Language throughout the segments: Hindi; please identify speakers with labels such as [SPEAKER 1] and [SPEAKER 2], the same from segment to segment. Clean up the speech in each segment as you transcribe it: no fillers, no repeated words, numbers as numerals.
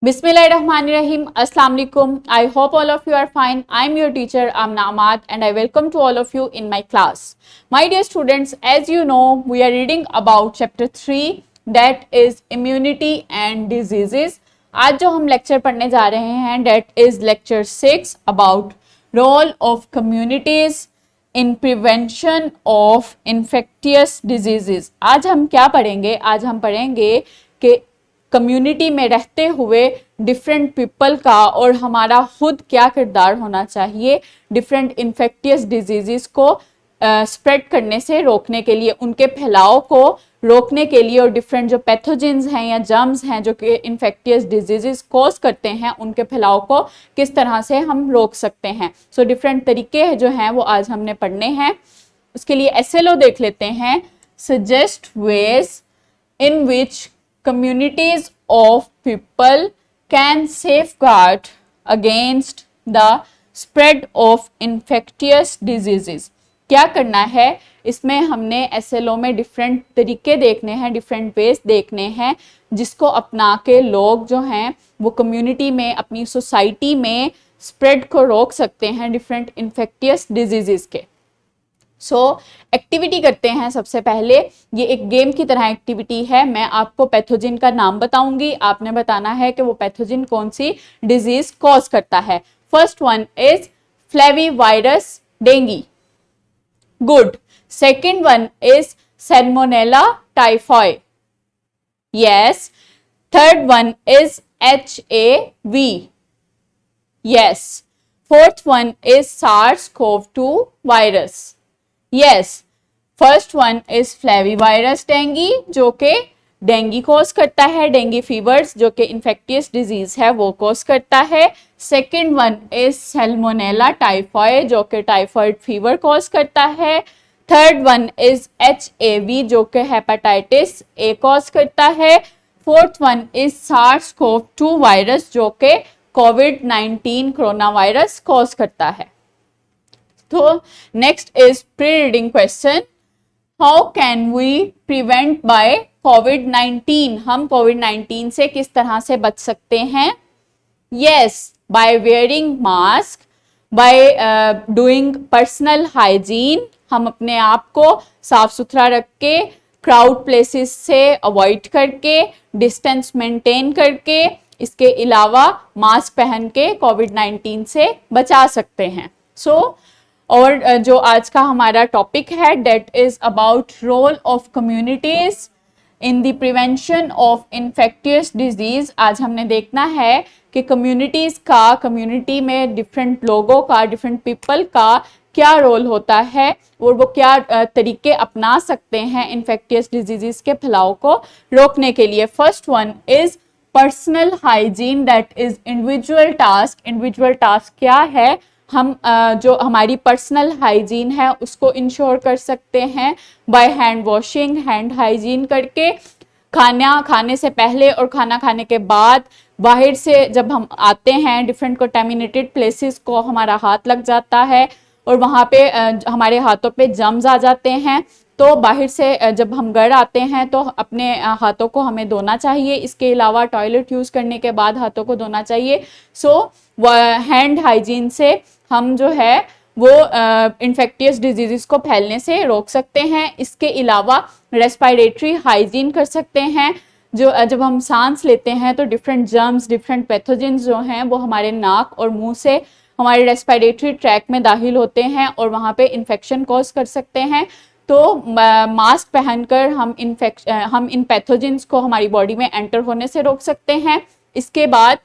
[SPEAKER 1] Bismillahirrahmanirrahim. Assalamu alaikum. I hope all of you are fine. I am your teacher Amna Ahmad and I welcome to all of you in my class. My dear students, as you know, we are reading about chapter 3 that is immunity and diseases. आज जो हम लेक्चर पढ़ने जा रहे हैं that is lecture 6 about role of communities in prevention of infectious diseases. आज हम क्या पढ़ेंगे? आज हम पढ़ेंगे कि कम्युनिटी में रहते हुए डिफरेंट पीपल का और हमारा खुद क्या किरदार होना चाहिए डिफरेंट इन्फेक्टियस डिजीज़ को स्प्रेड करने से रोकने के लिए, उनके फैलाव को रोकने के लिए, और डिफरेंट जो पैथोजेंस हैं या जर्म्स हैं जो कि इन्फेक्टियस डिजीज़ कॉज करते हैं उनके फैलाव को किस तरह से हम रोक सकते हैं. सो डिफरेंट तरीके जो हैं वो आज हमने पढ़ने हैं. उसके लिए SLO देख लेते हैं. Suggest ways in which communities of people can safeguard against the spread of infectious diseases. क्या करना है इसमें हमने SLO में डिफरेंट तरीके देखने हैं, डिफरेंट वेज देखने हैं जिसको अपना के लोग जो हैं वो कम्युनिटी में, अपनी सोसाइटी में स्प्रेड को रोक सकते हैं डिफरेंट इन्फेक्टियस डिजीज़ के. एक्टिविटी करते हैं. सबसे पहले ये एक गेम की तरह एक्टिविटी है. मैं आपको पैथोजन का नाम बताऊंगी, आपने बताना है कि वो पैथोजन कौन सी डिजीज कॉज करता है. First one is flavivirus dinghy. Good. Second one is Salmonella typhoid. Yes. Third one is HAV. Yes. Fourth one is SARS-CoV-2 virus. Yes, first one is flavivirus dengue जो कि डेंगी कॉज करता है, डेंगी फीवर्स जो कि इन्फेक्टियस डिजीज है वो कॉज करता है. Second one is Salmonella typhoid जो कि टाइफॉइड फीवर कॉज करता है. थर्ड वन इज HAV जो कि हेपेटाइटिस A कॉज करता है. Fourth one is SARS-CoV-2 virus जो कि कोविड-19 कोरोना वायरस कॉज करता है. तो next is pre reading question. How can we prevent by कोविड-19? हम कोविड-19 से किस तरह से बच सकते हैं? Yes, by wearing mask, by doing personal hygiene. हम अपने आप को साफ सुथरा रख के, क्राउड प्लेसेस से अवॉइड करके, डिस्टेंस मेंटेन करके, इसके अलावा मास्क पहन के कोविड-19 से बचा सकते हैं. और जो आज का हमारा टॉपिक है that is about role of communities in the prevention of infectious disease. आज हमने देखना है कि कम्युनिटीज का, कम्युनिटी में डिफरेंट लोगों का, डिफरेंट पीपल का क्या रोल होता है और वो क्या तरीके अपना सकते हैं इन्फेक्टियस डिजीज के फैलाव को रोकने के लिए. First one is personal hygiene that is individual task. Individual task क्या है? हम जो हमारी पर्सनल हाइजीन है उसको इंश्योर कर सकते हैं by hand washing, hand hygiene करके, खाने से पहले और खाना खाने के बाद. बाहर से जब हम आते हैं डिफरेंट कंटामिनेटेड प्लेसेस को हमारा हाथ लग जाता है और वहाँ पे हमारे हाथों पे जर्म्स आ जाते हैं. तो बाहर से जब हम घर आते हैं तो अपने हाथों को हमें धोना चाहिए. इसके अलावा टॉयलेट यूज़ करने के बाद हाथों को धोना चाहिए. हैंड हाइजीन से हम जो है वो इन्फेक्टियस डिजीज़ को फैलने से रोक सकते हैं. इसके अलावा रेस्पिरेटरी हाइजीन कर सकते हैं. जब हम सांस लेते हैं तो डिफरेंट जर्म्स, डिफरेंट पैथोजेंस जो हैं वो हमारे नाक और मुंह से हमारे रेस्पिरेटरी ट्रैक में दाखिल होते हैं और वहाँ पे इन्फेक्शन कॉज कर सकते हैं. तो मास्क पहनकर हम इन पैथोजेंस को हमारी बॉडी में एंटर होने से रोक सकते हैं. इसके बाद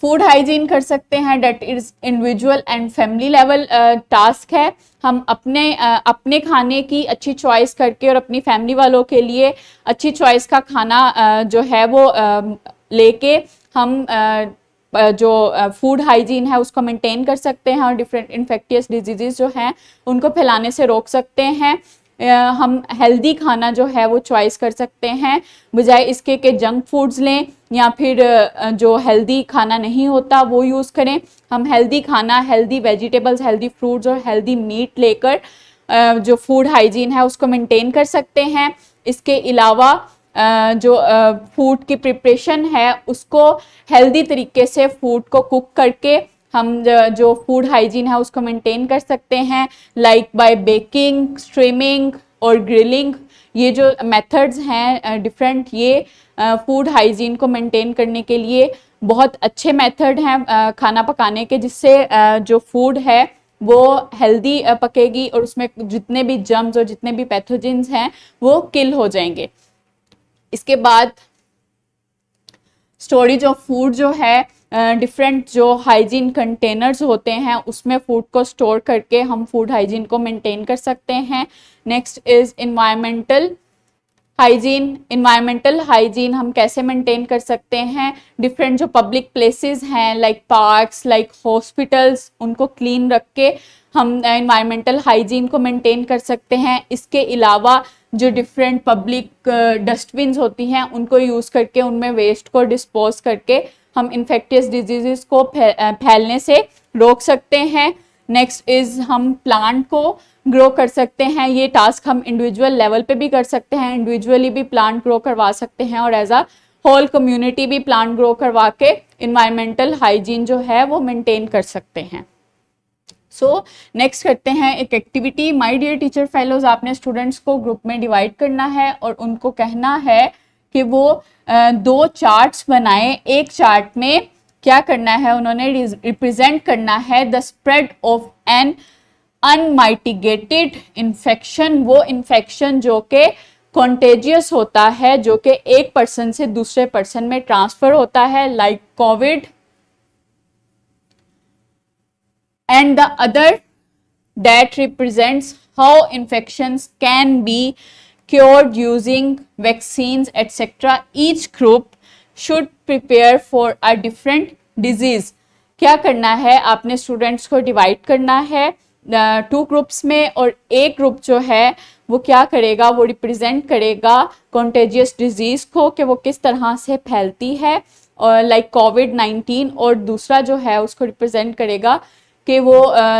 [SPEAKER 1] फूड हाइजीन कर सकते हैं. That is individual and family level task है. हम अपने खाने की अच्छी चॉइस करके और अपनी फैमिली वालों के लिए अच्छी चॉइस का खाना जो है वो लेके हम जो फूड हाइजीन है उसको मेंटेन कर सकते हैं और डिफरेंट इन्फेक्टियस डिजीज़ जो हैं उनको फैलाने से रोक सकते हैं. हम हेल्दी खाना जो है वो चॉइस कर सकते हैं बजाय इसके कि जंक फूड्स लें या फिर जो हेल्दी खाना नहीं होता वो यूज़ करें. हम हेल्दी खाना, हेल्दी वेजिटेबल्स, हेल्दी फ्रूट्स और हेल्दी मीट लेकर जो फूड हाइजीन है उसको मेंटेन कर सकते हैं. इसके अलावा जो फूड की प्रिपरेशन है उसको हेल्दी तरीके से फूड को कुक करके हम जो फूड हाइजीन है उसको मेंटेन कर सकते हैं, लाइक बाय बेकिंग, स्ट्रीमिंग और ग्रिलिंग। ये जो मेथड्स हैं डिफरेंट, ये फूड हाइजीन को मेंटेन करने के लिए बहुत अच्छे मेथड हैं खाना पकाने के, जिससे जो फूड है वो हेल्दी पकेगी और उसमें जितने भी जर्म्स और जितने भी पैथोजेंस हैं वो किल हो जाएंगे। इसके बाद स्टोरेज ऑफ फूड जो है, डिफरेंट जो हाइजीन कंटेनर्स होते हैं उसमें फूड को स्टोर करके हम फूड हाइजीन को मेंटेन कर सकते हैं। Next is environmental hygiene. Environmental hygiene हम कैसे मेंटेन कर सकते हैं? डिफरेंट जो पब्लिक प्लेसेस हैं लाइक पार्क्स, लाइक हॉस्पिटल्स, उनको क्लीन रख के हम इन्वायरमेंटल हाइजीन को मेंटेन कर सकते हैं। इसके अलावा जो डिफरेंट पब्लिक डस्टबिन्स होती हैं उनको यूज़ करके उनमें वेस्ट को डिस्पोज करके हम इन्फेक्टियस डिजीज़ को फैलने से रोक सकते हैं। नेक्स्ट इज हम प्लांट को ग्रो कर सकते हैं। ये टास्क हम इंडिविजुअल लेवल पे भी कर सकते हैं, इंडिविजुअली भी प्लांट ग्रो करवा सकते हैं और एज अ होल कम्युनिटी भी प्लांट ग्रो करवा के इन्वायरमेंटल हाइजीन जो है वो मेंटेन कर सकते हैं। सो नेक्स्ट करते हैं एक activity. My dear teacher fellows, आपने स्टूडेंट्स को ग्रुप में डिवाइड करना है और उनको कहना है कि वो 2 चार्ट्स बनाएं। एक चार्ट में क्या करना है, उन्होंने रिप्रेजेंट करना है the spread of an unmitigated infection, वो इन्फेक्शन जो कि कॉन्टेजियस होता है, जो कि एक पर्सन से दूसरे पर्सन में ट्रांसफर होता है, like Covid, and the other that represents how infections can be cured using vaccines etc. Each group should prepare for a different disease. क्या करना है, आपने स्टूडेंट्स को डिवाइड करना है 2 ग्रुप्स में और एक ग्रुप जो है वो क्या करेगा, वो रिप्रेजेंट करेगा कॉन्टेजियस डिजीज को कि वो किस तरह से फैलती है, और लाइक कोविड-19, और दूसरा जो है उसको रिप्रेजेंट करेगा कि वो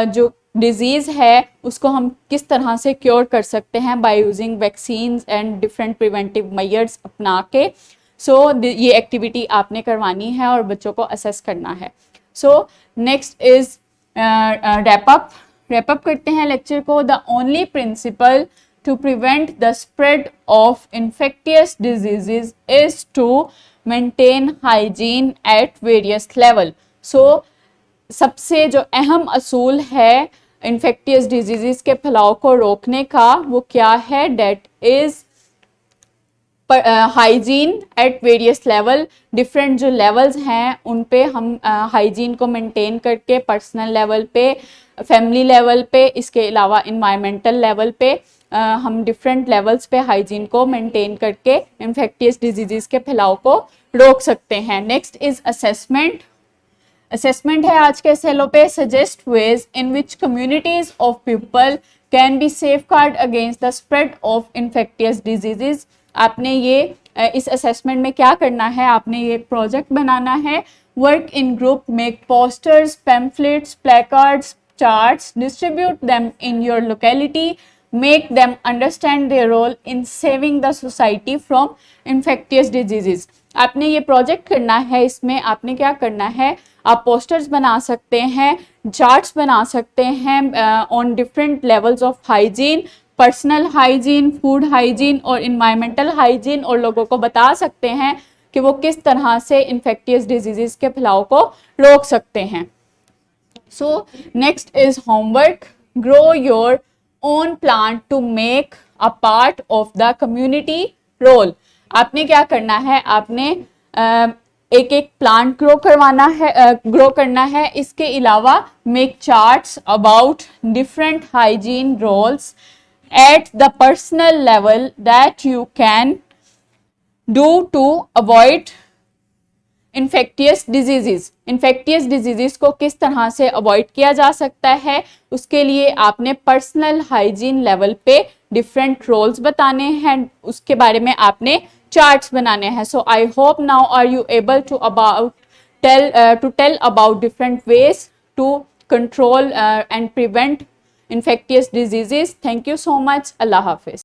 [SPEAKER 1] जो डिजीज़ है उसको हम किस तरह से क्योर कर सकते हैं by using vaccines and different preventive measures अपना के। सो ये एक्टिविटी आपने करवानी है और बच्चों को असेस करना है। So next is wrap up करते हैं लेक्चर को। The only principle to prevent the spread of infectious diseases is to maintain hygiene at various level. So सबसे जो अहम असूल है इन्फेक्टियस डिजीज़ के फैलाव को रोकने का वो क्या है, that is hygiene at various level. Different जो लेवल्स हैं उन पे हम हाइजीन को मेंटेन करके पर्सनल लेवल पे, फैमिली लेवल पे, इसके अलावा इन्वायरमेंटल लेवल पे हम डिफरेंट लेवल्स पे हाइजीन को मेंटेन करके इन्फेक्टियस डिजीज़ के फैलाव को रोक सकते हैं। Next is assessment. असेसमेंट है आज के सेलो पे। Suggest ways in which communities of people can be safeguard against the spread of infectious diseases. आपने ये इस असेसमेंट में क्या करना है, आपने ये प्रोजेक्ट बनाना है। Work in group, make posters, pamphlets, placards, charts, distribute them in your locality, make them understand their role in saving the society from infectious diseases. आपने ये प्रोजेक्ट करना है, इसमें आपने क्या करना है, आप पोस्टर्स बना सकते हैं, चार्ट्स बना सकते हैं on different levels of hygiene, personal hygiene, food hygiene और इन्वायरमेंटल हाइजीन, और लोगों को बता सकते हैं कि वो किस तरह से इन्फेक्टियस डिजीजेस के फैलाव को रोक सकते हैं। So next is homework. Grow your own plant to make a part of the community role. आपने क्या करना है, आपने एक एक प्लांट ग्रो करना है। इसके अलावा make charts about different hygiene roles at the personal level that you can do to avoid infectious diseases. Infectious diseases को किस तरह से अवॉइड किया जा सकता है, उसके लिए आपने पर्सनल हाइजीन लेवल पे डिफरेंट रोल्स बताने हैं, उसके बारे में आपने चार्ट्स बनाने हैं। So I hope now are you able to tell about different ways to control and prevent infectious diseases. Thank you so much. अल्लाह हाफिज।